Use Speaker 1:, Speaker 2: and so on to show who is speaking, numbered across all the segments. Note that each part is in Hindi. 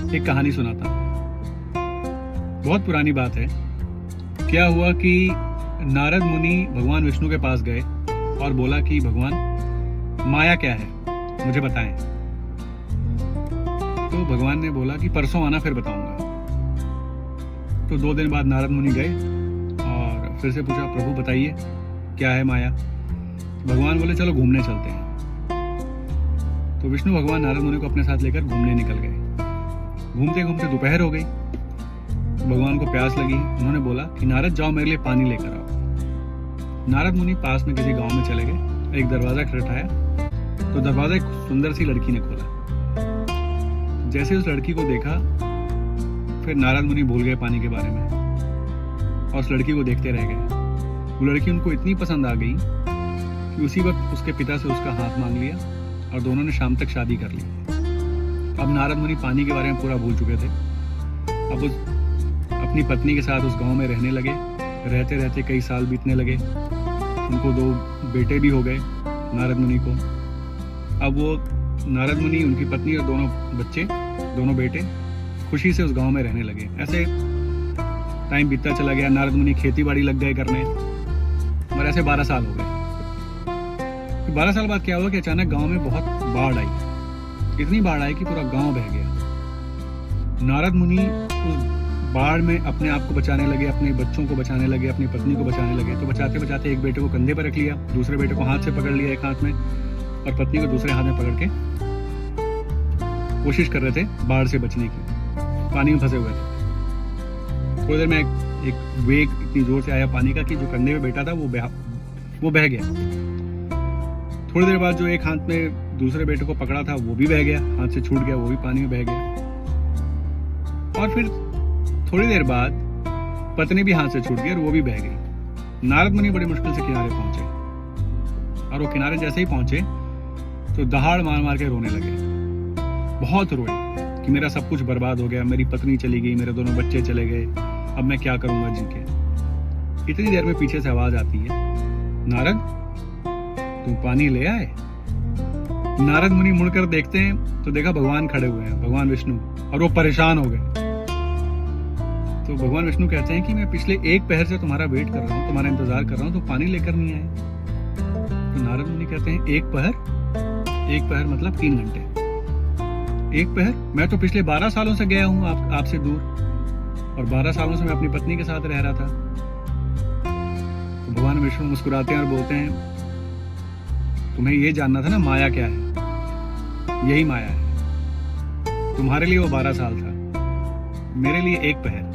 Speaker 1: एक कहानी सुनाता हूँ। बहुत पुरानी बात है। क्या हुआ कि नारद मुनि भगवान विष्णु के पास गए और बोला कि भगवान माया क्या है, मुझे बताएं। तो भगवान ने बोला कि परसों आना फिर बताऊंगा। तो 2 दिन बाद नारद मुनि गए और फिर से पूछा, प्रभु बताइए क्या है माया। भगवान बोले चलो घूमने चलते हैं। तो विष्णु भगवान नारद मुनि को अपने साथ लेकर घूमने निकल गए। घूमते घूमते दोपहर हो गई। भगवान को प्यास लगी। उन्होंने बोला कि नारद जाओ मेरे लिए पानी लेकर आओ। नारद मुनि पास में किसी गांव में चले गए। एक दरवाजा खटखटाया तो दरवाजा एक सुंदर सी लड़की ने खोला। जैसे उस लड़की को देखा, फिर नारद मुनि भूल गए पानी के बारे में और उस लड़की को देखते रह गए। वो लड़की उनको इतनी पसंद आ गई कि उसी वक्त उसके पिता से उसका हाथ मांग लिया और दोनों ने शाम तक शादी कर ली। अब नारद मुनि पानी के बारे में पूरा भूल चुके थे। अब उस अपनी पत्नी के साथ उस गांव में रहने लगे। रहते रहते कई साल बीतने लगे। उनको 2 बेटे भी हो गए नारद मुनि को। अब वो नारद मुनि, उनकी पत्नी और दोनों बेटे खुशी से उस गांव में रहने लगे। ऐसे टाइम बीतता चला गया। नारद मुनि खेती बाड़ी लग गए करने और ऐसे 12 साल हो गए। 12 साल बाद क्या हुआ कि अचानक गांव में बहुत बाढ़ आई। इतनी बाढ़ आई कि पूरा गांव बह गया। नारद मुनि उस बाढ़ में अपने आप को बचाने लगे, अपने बच्चों को बचाने लगे, अपनी पत्नी को बचाने लगे। तो बचाते बचाते एक बेटे को कंधे पर रख लिया, दूसरे बेटे को हाथ से पकड़ लिया एक हाथ में और पत्नी को दूसरे हाथ में पकड़ के कोशिश कर रहे थे बाढ़ से बचने की। पानी में फंसे हुए थे। थोड़ी देर में एक वेग इतनी जोर से आया पानी का कि जो कंधे में बेटा था वो बह गया। थोड़ी देर बाद जो एक हाथ में दूसरे बेटे को पकड़ा था वो भी बह गया, हाथ से छूट गया, वो भी पानी में बह गया। और फिर थोड़ी देर बाद पत्नी भी हाथ से छूट गई और वो भी बह गई। नारद मुनि बड़ी मुश्किल से किनारे पहुंचे और वो किनारे जैसे ही पहुंचे तो दहाड़ मार मार के रोने लगे। बहुत रोए कि मेरा सब कुछ बर्बाद हो गया, मेरी पत्नी चली गई, मेरे दोनों बच्चे चले गए, अब मैं क्या करूंगा जी के। इतनी देर में पीछे से आवाज आती है, नारद तुम पानी ले आए। नारद मुनि मुड़कर देखते हैं तो देखा भगवान खड़े हुए हैं, भगवान विष्णु, और वो परेशान हो गए। तो भगवान विष्णु कहते हैं कि मैं पिछले 1 पहर से तुम्हारा वेट कर रहा हूँ, तुम्हारा इंतजार कर रहा हूँ, तो पानी लेकर नहीं आए। तो नारद मुनि कहते हैं 1 पहर मतलब 3 घंटे। 1 पहर? मैं तो पिछले 12 सालों से गया हूँ आपसे दूर, और 12 सालों से मैं अपनी पत्नी के साथ रह रहा था। तो भगवान विष्णु मुस्कुराते हैं और बोलते हैं, तुम्हें ये जानना था ना माया क्या है। यही माया है। तुम्हारे लिए वो 12 साल था, मेरे लिए 1 पहर।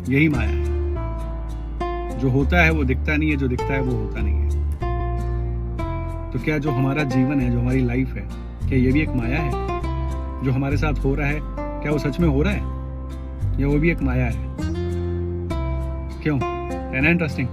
Speaker 1: यही माया है। जो होता है वो दिखता नहीं है, जो दिखता है वो होता नहीं है। तो क्या जो हमारा जीवन है, जो हमारी लाइफ है, क्या ये भी एक माया है? जो हमारे साथ हो रहा है, क्या वो सच में हो रहा है या वो भी एक माया है? क्यों? है ना इंटरेस्टिंग?